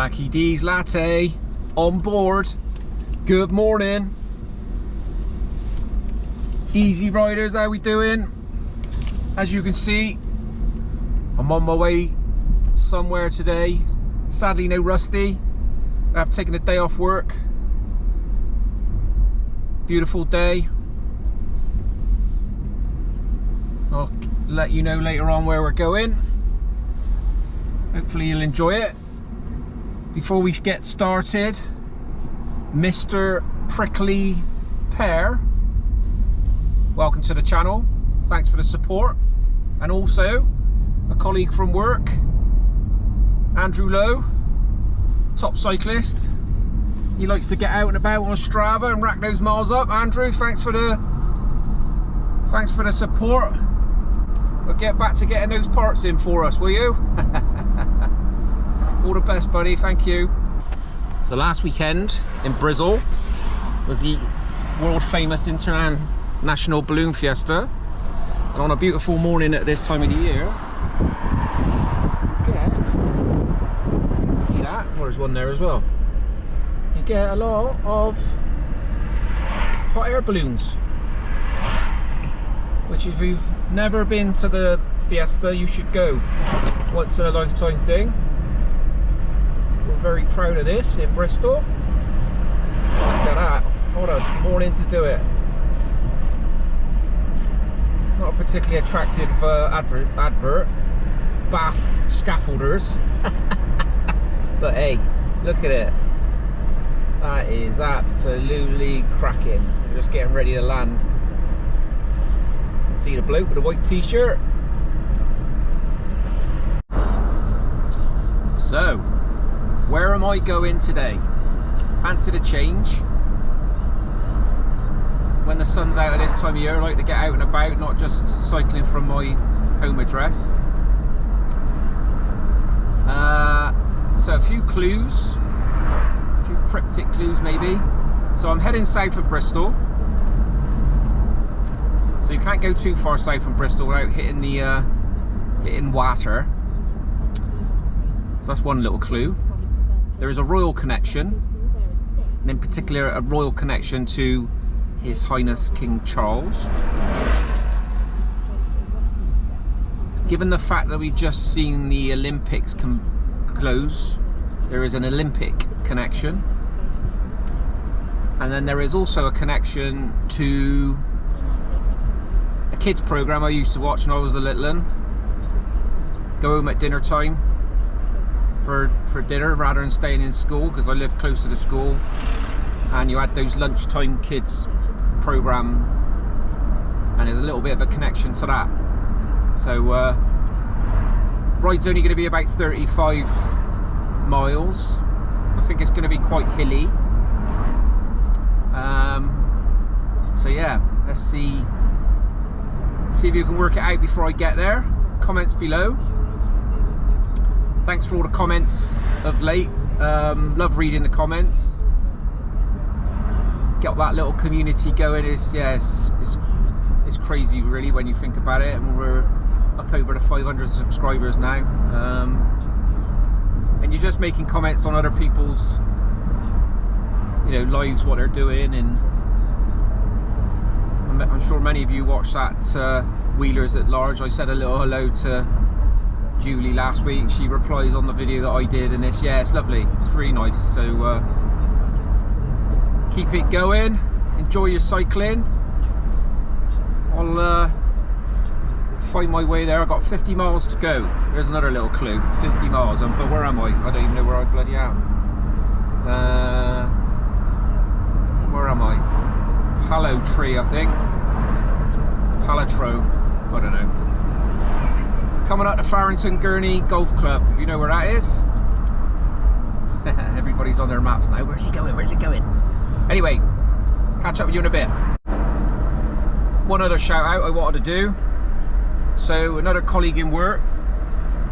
Jackie D's latte on board. Good morning, E-Zee riders, how we doing? As you can see, I'm on my way somewhere today. Sadly no Rusty. I've taken a day off work. Beautiful day. I'll let you know later on where we're going. Hopefully you'll enjoy it. Before we get started, Mr. Prickly Pear, welcome to the channel. Thanks for the support. And also a colleague from work, Andrew Lowe, top cyclist. He likes to get out and about on Strava and rack those miles up. Andrew, thanks for the support. We'll get back to getting those parts in for us, will you? All the best, buddy. Thank you. So last weekend in Bristol was the world famous International Balloon Fiesta, and on a beautiful morning at this time of the year, see that? Well, there's one there as well. You get a lot of hot air balloons, which if you've never been to the Fiesta, you should go. Once in a lifetime thing. We're very proud of this in Bristol. Look at that. What a morning to do it. Not a particularly attractive advert. Bath scaffolders. But hey, look at it. That is absolutely cracking. We're just getting ready to land. You can see the bloke with a white t-shirt. So, where am I going today? Fancy the change. When the sun's out at this time of year, I like to get out and about, not just cycling from my home address. So a few clues, a few cryptic clues maybe. So I'm heading south of Bristol. So you can't go too far south from Bristol without hitting the hitting water. So that's one little clue. There is a royal connection, and in particular a royal connection to His Highness King Charles. Given the fact that we've just seen the Olympics close, there is an Olympic connection. And then there is also a connection to a kids programme I used to watch when I was a little one. Go home at dinner time for dinner rather than staying in school, because I live close to the school, and you had those lunchtime kids programme, and there's a little bit of a connection to that. So ride's only going to be about 35 miles. I think it's going to be quite hilly. So yeah, let's see if you can work it out before I get there. Comments below. Thanks for all the comments of late. Love reading the comments. Get that little community going. It's crazy really when you think about it. And we're up over the 500 subscribers now. And you're just making comments on other people's, lives, what they're doing, and I'm sure many of you watched that Wheelers at Large. I said a little hello to Julie last week. She replies on the video that I did, and it's lovely. It's really nice. So keep it going. Enjoy your cycling. I'll find my way there. I've got 50 miles to go. There's another little clue. 50 miles. But where am I? I don't even know where I bloody am. Where am I? Hallow Tree, I think. Hallatro. I don't know. Coming up to Farrington Gurney Golf Club. You know where that is? Everybody's on their maps now. Where's he going? Where's he going? Anyway, catch up with you in a bit. One other shout out I wanted to do. So another colleague in work,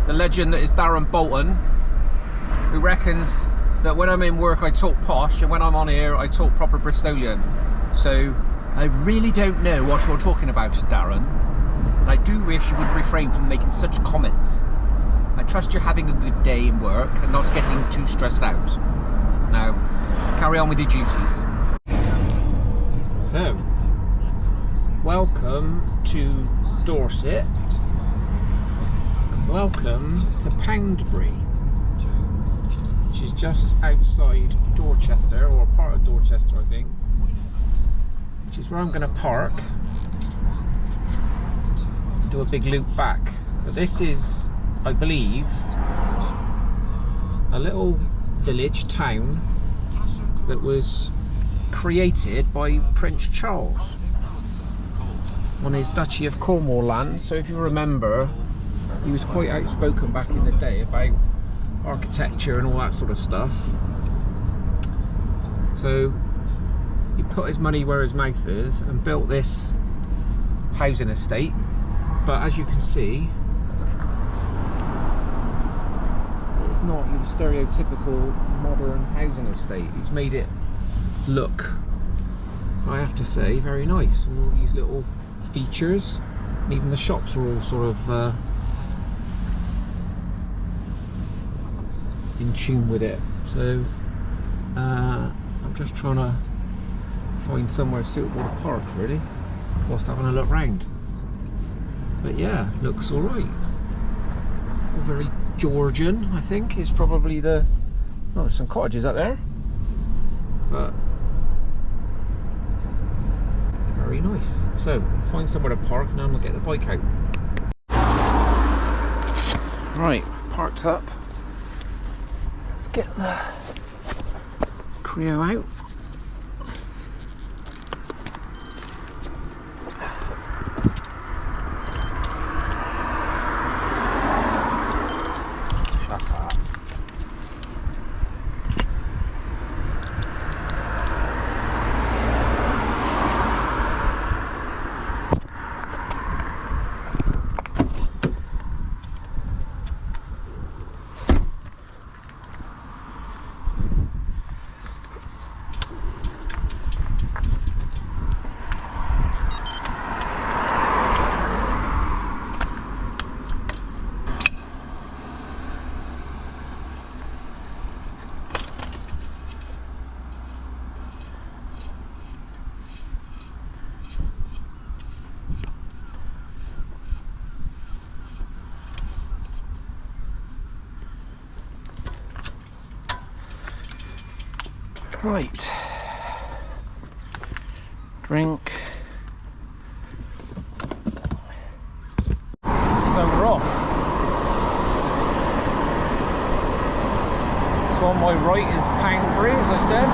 the legend that is Darren Bolton, who reckons that when I'm in work I talk posh, and when I'm on air I talk proper Bristolian. So I really don't know what you're talking about, Darren. And I do wish you would refrain from making such comments. I trust you're having a good day in work and not getting too stressed out. Now, carry on with your duties. So, welcome to Dorset. And welcome to Poundbury, which is just outside Dorchester, or part of Dorchester, I think. Which is where I'm going to park. Do a big loop back. But this is, I believe, a little village town that was created by Prince Charles on his Duchy of Cornwall land. So if you remember, he was quite outspoken back in the day about architecture and all that sort of stuff. So he put his money where his mouth is and built this housing estate. But as you can see, it's not your stereotypical modern housing estate. He's made it look, I have to say, very nice. With all these little features, and even the shops are all sort of in tune with it. So I'm just trying to find somewhere suitable to park, really, whilst having a look round. But yeah, looks all right. All very Georgian, I think, is probably the... Oh, there's some cottages up there. But very nice. So, find somewhere to park and then we'll get the bike out. Right, I've parked up. Let's get the Creo out. Right, drink. So we're off. So on my right is Poundbury, as I said.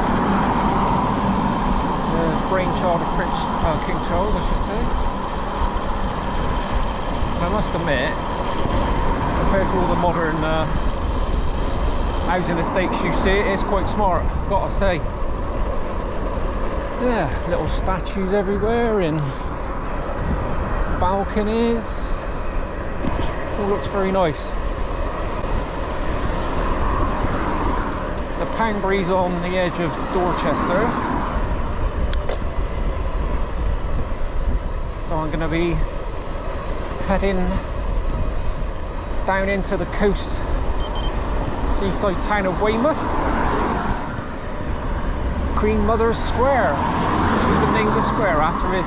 The brainchild of King Charles, I should say. And I must admit, compared to all the modern housing estates you see, it's quite smart, gotta say. Yeah, little statues everywhere in balconies. All looks very nice. So Poundbury's on the edge of Dorchester. So I'm going to be heading down into the coast seaside town of Weymouth. Queen Mother's Square. He named the square after his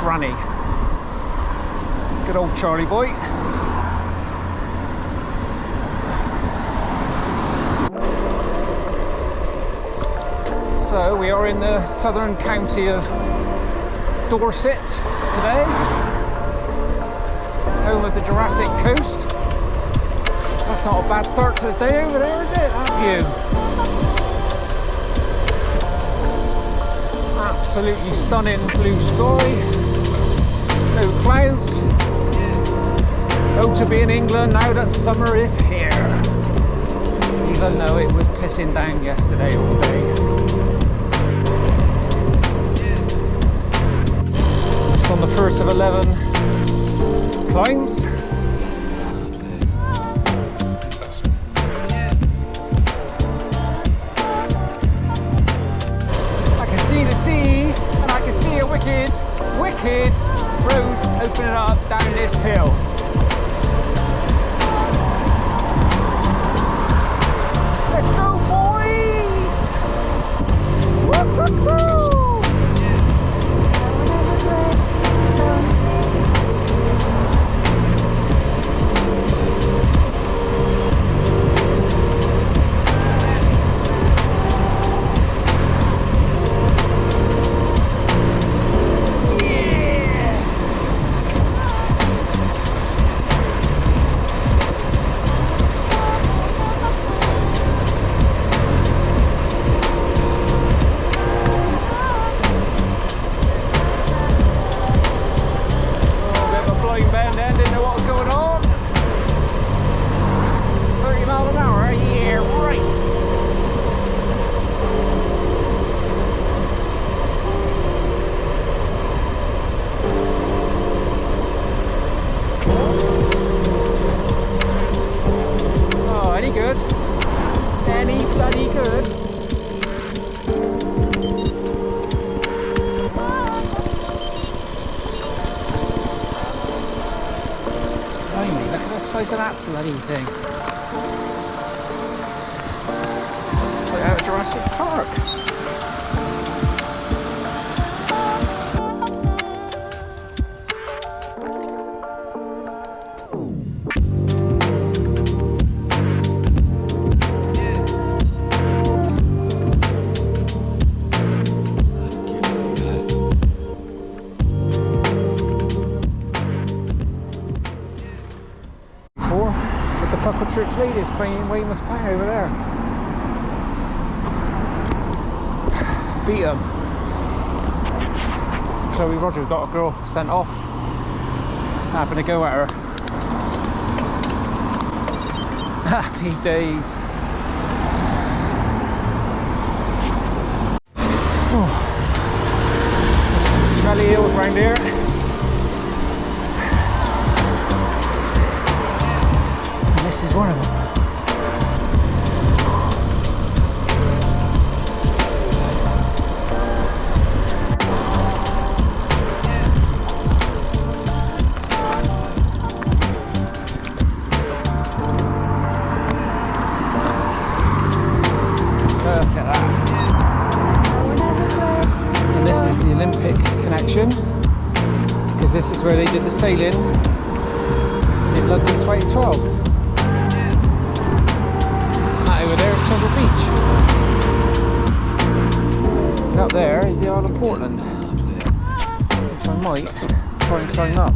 granny. Good old Charlie boy. So we are in the southern county of Dorset today, home of the Jurassic coast. That's not a bad start to the day over there, is it? That view. Absolutely stunning blue sky. No clouds. Oh, to be in England now that summer is here. Even though it was pissing down yesterday all day. Just on the first of 11 climbs. Wicked road opening up down this hill. Size of that bloody thing. Right out of Jurassic Park. Church ladies playing in Weymouth Town over there. Beat them. Chloe Rogers got a girl sent off, having a go at her. Happy days. Oh. There's some smelly hills around here. This is one of them. Look at that. And this is the Olympic connection, because this is where they did the sailing in London 2012. Over there is Chesil Beach. And up there is the Isle of Portland, which I might try and climb up.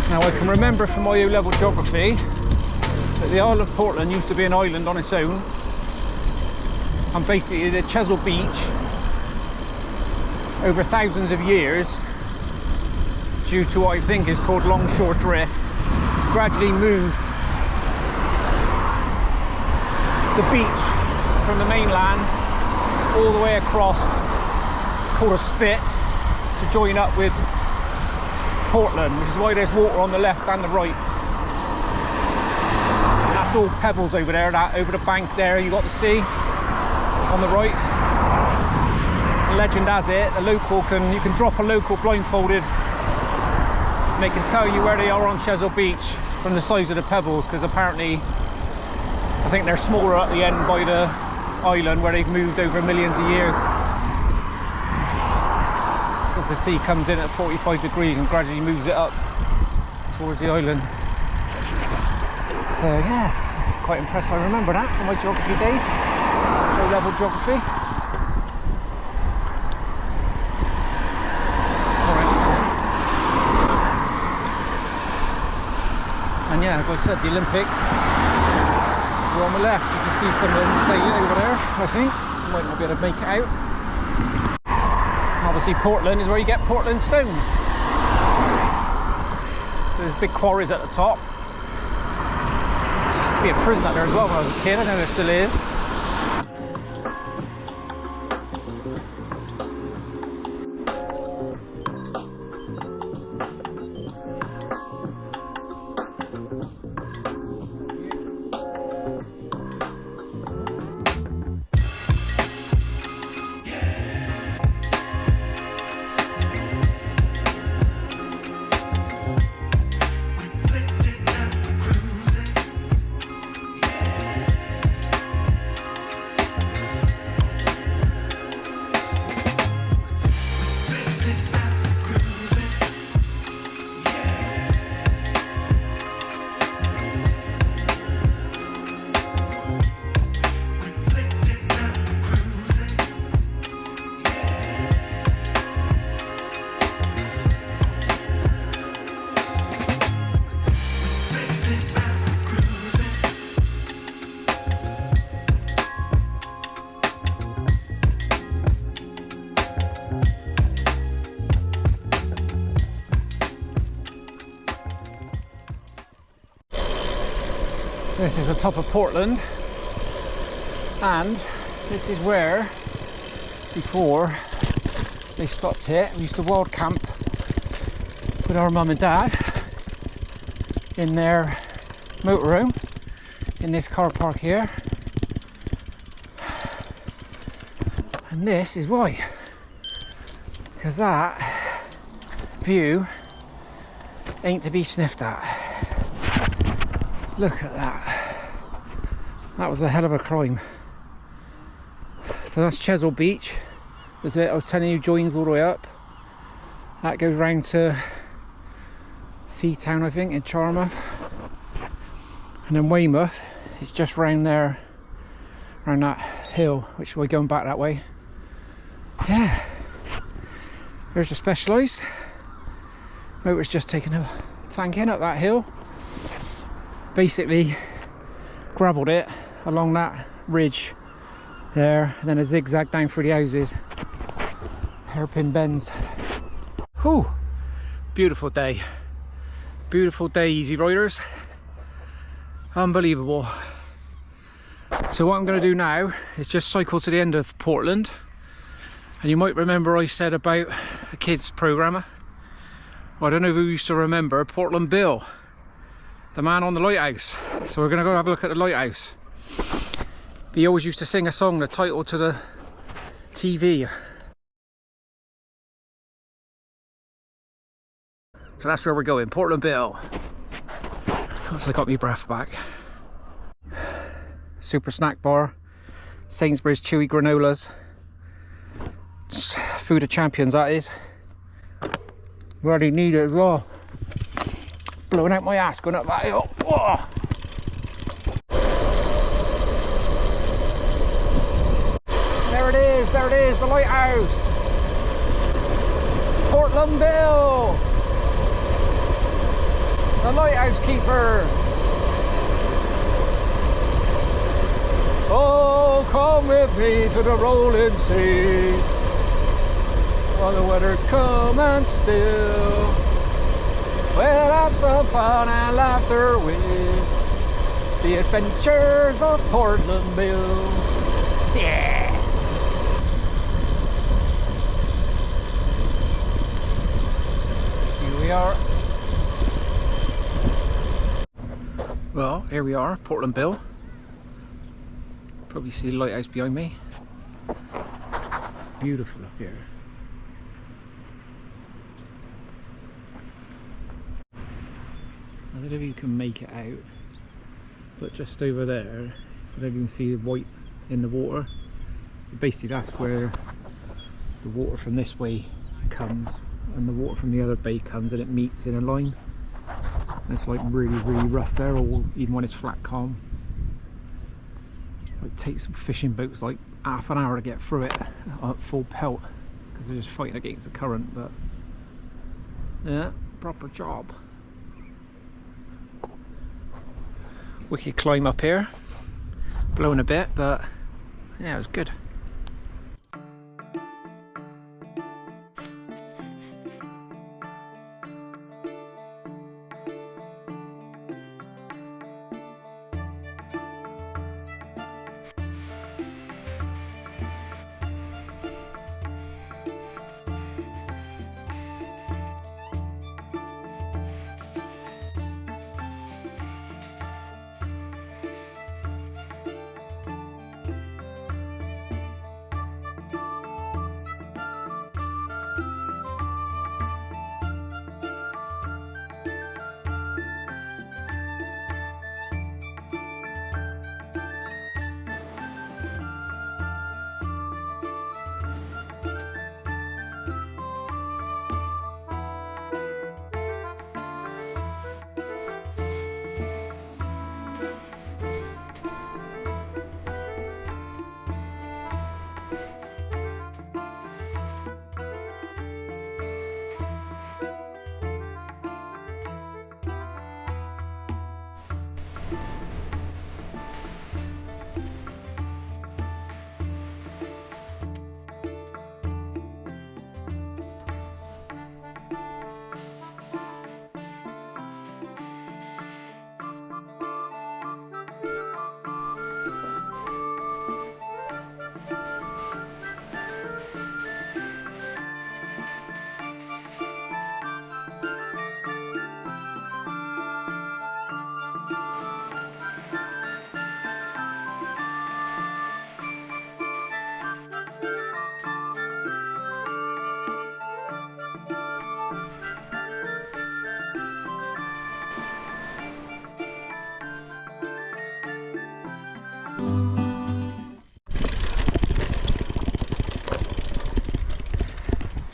Now I can remember from my O-level geography that the Isle of Portland used to be an island on its own, and basically the Chesil Beach, over thousands of years, due to what I think is called longshore drift, gradually moved the beach from the mainland all the way across, called a spit, to join up with Portland, which is why there's water on the left and the right. And that's all pebbles over there. That over the bank there, you got the sea on the right. The legend has it, you can drop a local blindfolded, and they can tell you where they are on Chesil Beach from the size of the pebbles, because apparently I think they're smaller at the end by the island where they've moved over millions of years. As the sea comes in at 45 degrees and gradually moves it up towards the island. So yes, quite impressed. I remember that from my geography days, O-level geography. Alright. And yeah, as I said, the Olympics on the left. You can see some of them sailing over there, I think. You might not be able to make it out. Obviously Portland is where you get Portland stone. So there's big quarries at the top. There used to be a prison up there as well when I was a kid. I know there still is. This is the top of Portland, and this is where, before they stopped it, we used to wild camp with our mum and dad in their motorhome in this car park here. And this is why, because that view ain't to be sniffed at. Look at that. That was a hell of a climb. So that's Chesil Beach. There's it, I was telling you, joins all the way up. That goes round to Seatown, I think, in Charmouth. And then Weymouth is just round there, around that hill, which we're going back that way. Yeah. There's the Specialised. Motor's just taking a tank in up that hill. Basically gravelled it along that ridge there, and then a zigzag down through the houses. Hairpin bends. Whew! Beautiful day. Beautiful day, E-Zee riders. Unbelievable. So what I'm going to do now is just cycle to the end of Portland. And you might remember I said about the kids programmer. Well, I don't know who used to remember Portland Bill, the man on the lighthouse. So we're going to go have a look at the lighthouse. He always used to sing a song, the title to the TV. So that's where we're going, Portland Bill. Once I got my breath back. Super snack bar, Sainsbury's chewy granolas. Food of champions, that is. Really need it as well. Blowing out my ass going up that hill. Whoa. There it is, the lighthouse. Portland Bill, the lighthouse keeper. Oh, come with me to the rolling seas, while the weather's calm and still. We'll have some fun and laughter with the adventures of Portland Bill. Yeah! Here we are. Well, here we are, Portland Bill. Probably see the lighthouse behind me. Beautiful up here. I don't know if you can make it out, but just over there, I don't know if you can see the white in the water. So basically that's where the water from this way comes and the water from the other bay comes, and it meets in a line. And it's like really rough there, or even when it's flat calm. It takes some fishing boats like half an hour to get through it at full pelt, because they're just fighting against the current. But yeah, proper job. Wicked climb up here, blowing a bit, but yeah, it was good.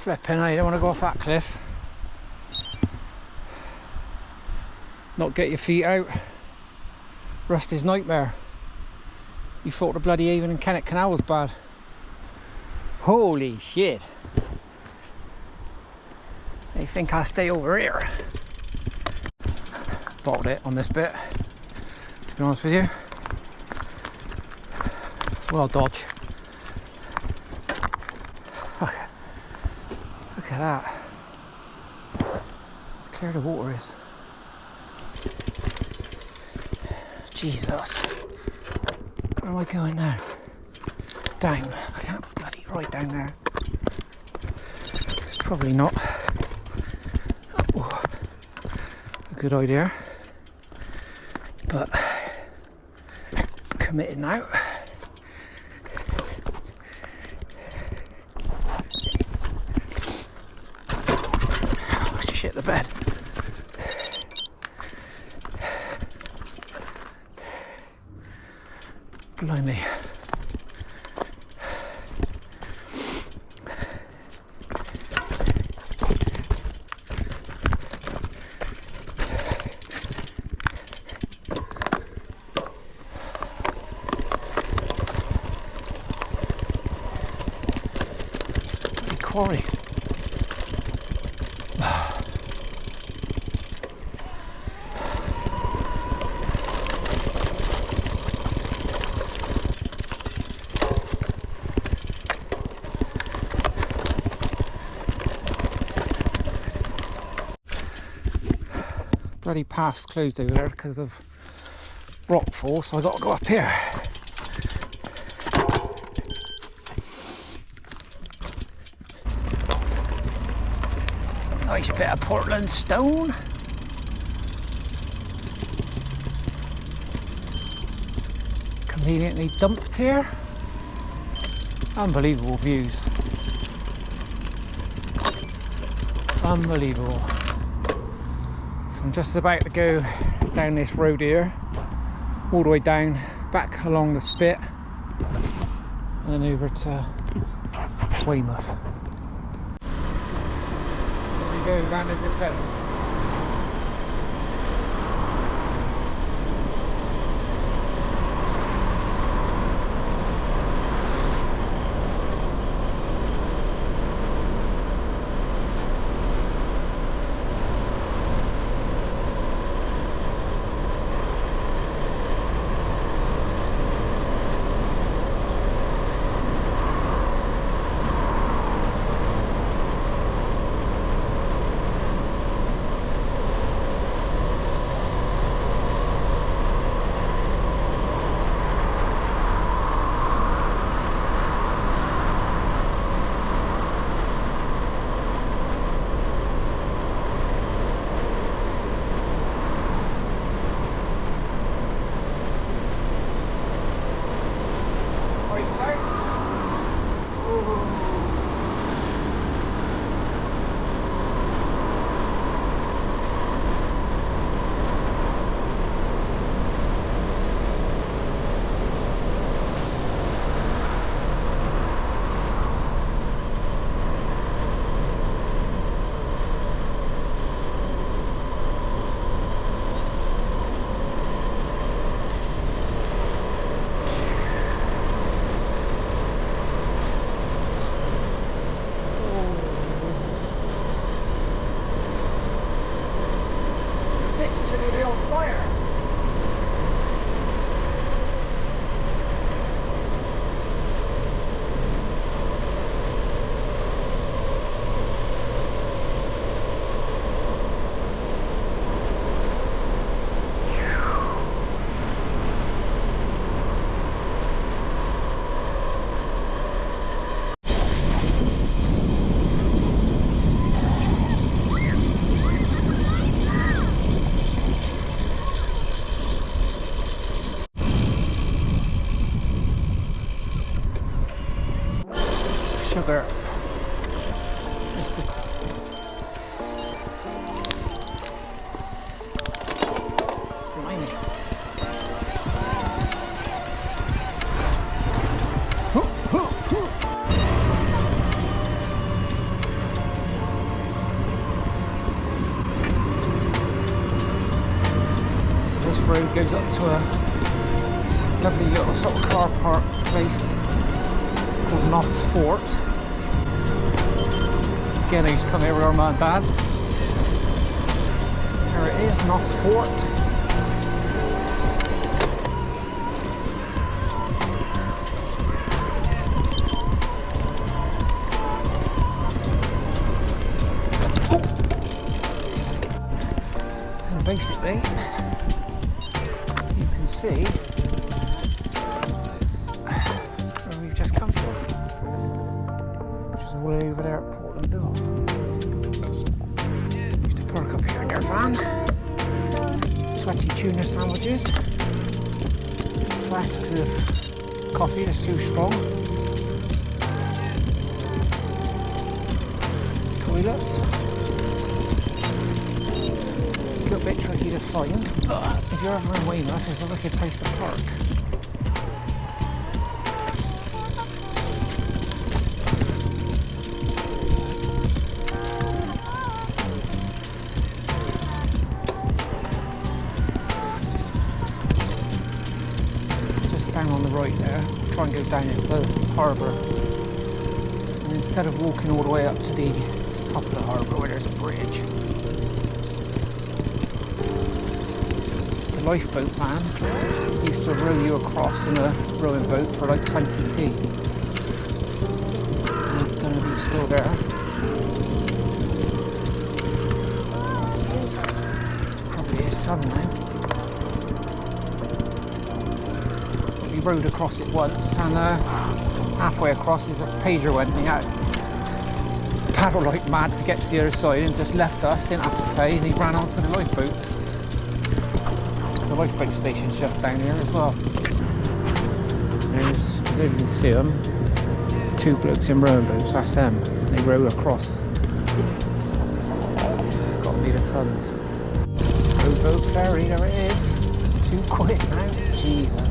Flipping, I don't want to go off that cliff. Not get your feet out. Rusty's nightmare. You thought the bloody Avon and Kennet Canal was bad. Holy shit. They think I'll stay over here. Bottled it on this bit, to be honest with you. Well dodge. Look at that. How clear the water is. Jesus. Where am I going now? Down. I can't bloody right down there. Probably not a good idea. But committed now. Oh, shit the bed. Blimey. Quarry. Bloody path's closed over there because of rockfalls, so I got to go up here. Nice bit of Portland stone. Conveniently dumped here. Unbelievable views. Unbelievable. So I'm just about to go down this road here, all the way down, back along the spit, and then over to Weymouth. Go round the descent. road goes up to a lovely little sort of car park place called North Fort. Again, I used to come here with our mum and dad. There it is, North Fort. And basically, you can see where we've just come from, which is all over there at Portland Bill. Used to park up here in their van. Sweaty tuna sandwiches, flasks of coffee that's too strong, toilets. A little bit tricky to find, but if you're ever in Weymouth, it's a wicked place to park. Down on the right there, try and go down into the harbour, and instead of walking all the way up to the top of the harbour where there's a bridge, the lifeboat man used to row you across in a rowing boat for like 20p. It's going to be still there. Probably his son now. Rowed across it once, and halfway across his pager went, and he had paddle like mad to get to the other side and just left us, didn't have to pay, and he ran onto the lifeboat. There's a lifeboat station just down here as well. There's, as you can see them, two blokes in rowing boats, that's them. They row across. It's got to be the sons. Rowboat ferry, there it is. £2 now, Jesus.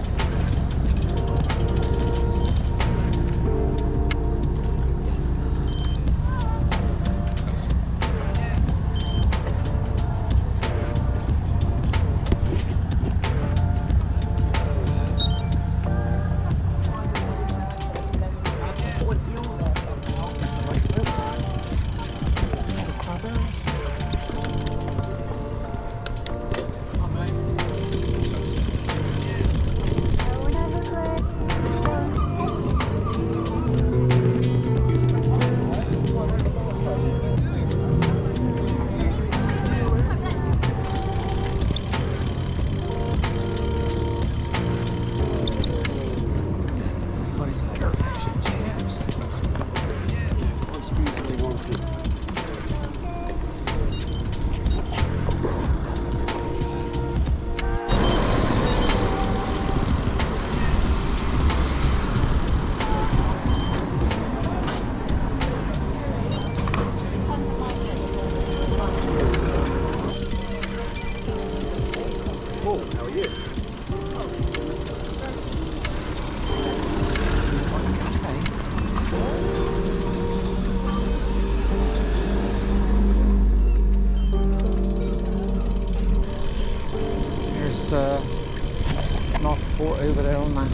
North Fort over there on the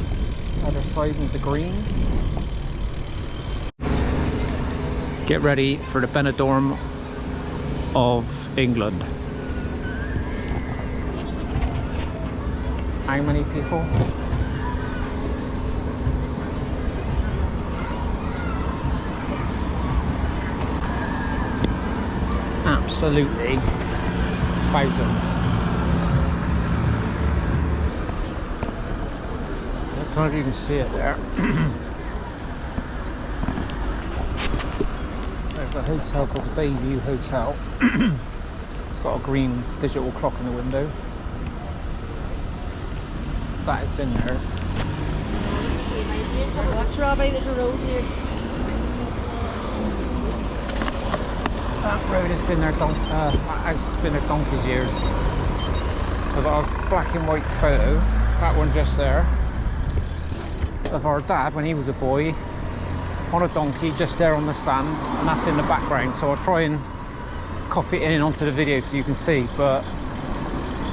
other side with the green. Get ready for the Benidorm of England. How many people? Absolutely thousands. I don't know if you can see it there. There's a hotel called the Bayview Hotel. It's got a green digital clock in the window. That has been there. Watch Robbie, there's a road here. That road has been there donkey's years. So I've got a black and white photo, that one just there, of our dad when he was a boy on a donkey just there on the sand, and that's in the background, so I'll try and copy it in onto the video so you can see, but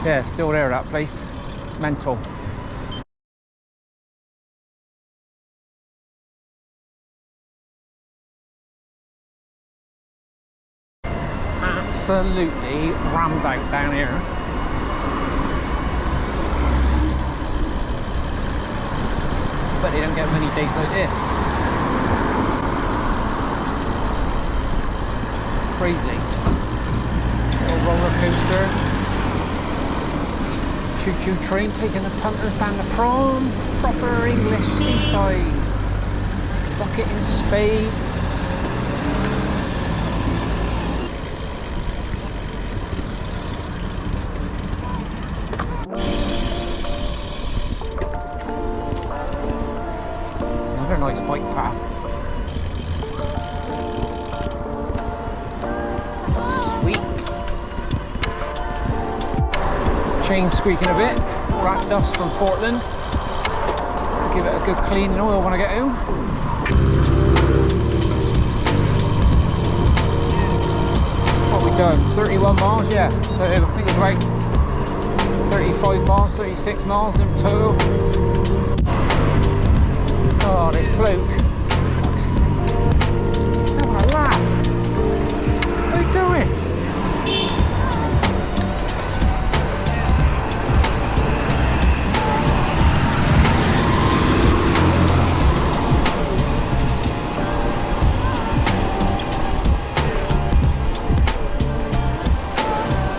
yeah, still there, that place. Mental. Absolutely rammed out down here. But they don't get many days like this. Crazy. Little roller coaster. Choo-choo train taking the punters down the prom. Proper English seaside. Bucket and spade. Another nice bike path. Sweet. Chain squeaking a bit. Rat dust from Portland. To give it a good clean and oil when I get home. What have we done? 31 miles, yeah. So I think it's about 35 miles, 36 miles in total. Oh, this bloke. Fuck's sake. Having a laugh. What are you doing?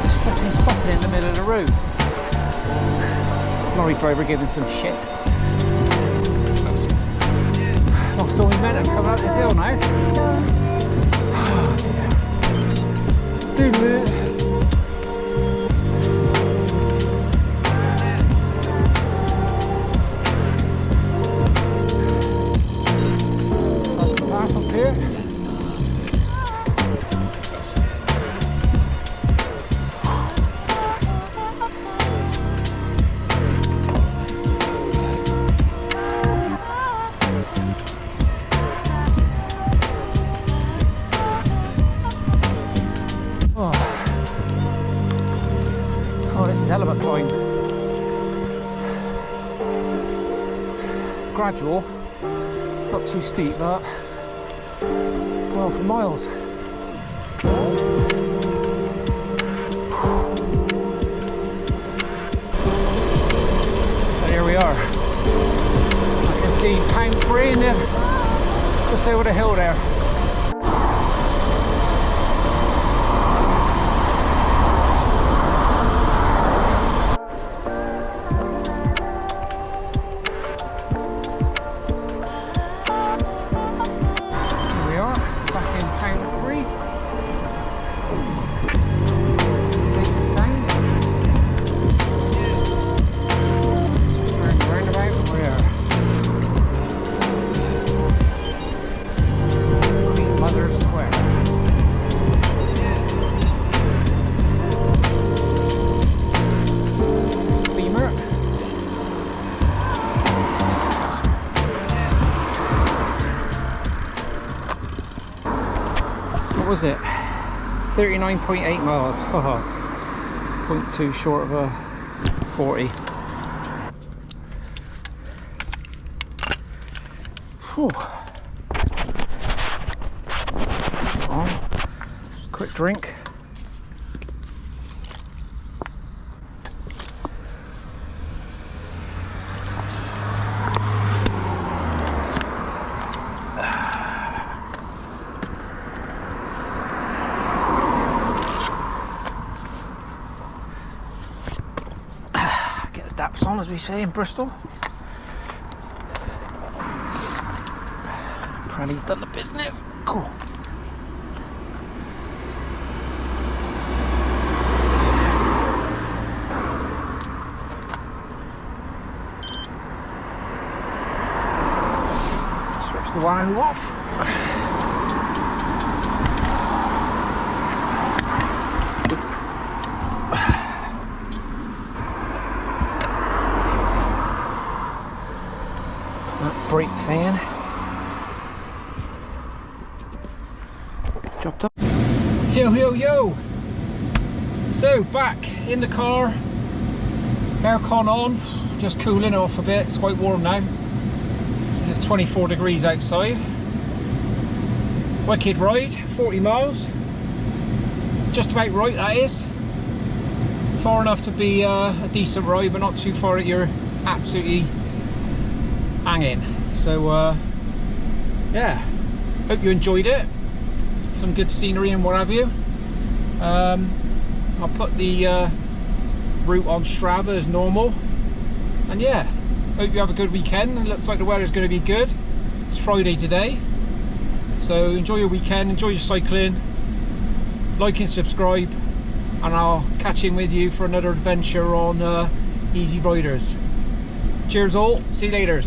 Just fucking stopping in the middle of the road. Lorry driver giving some shit. Lost all my momentum coming up this hill now. Oh dear. Doodle it. Cycle path up here. Hell of a climb. Gradual, not too steep, but well for miles. And here we are. I can see Poundbury in there, just over the hill there. What was it? 39.8 miles. 0.2 short of a 40. Whew. On. Quick drink. Daps on, as we say in Bristol. Apparently he's done the business. Cool. Switch the wire off. Brake fan dropped up. Yo yo yo, so back in the car, Aircon on, just cooling off a bit. It's quite warm now. It's 24 degrees outside. Wicked ride, 40 miles. Just about right, that is. Far enough to be a decent ride, but not too far that you're absolutely hanging. So yeah, hope you enjoyed it. Some good scenery and what have you. I'll put the route on Strava as normal. And yeah, hope you have a good weekend. It looks like the weather's going to be good. It's Friday today, so enjoy your weekend, enjoy your cycling, like and subscribe, and I'll catch in with you for another adventure on E-Zee Riders. Cheers all, see you later.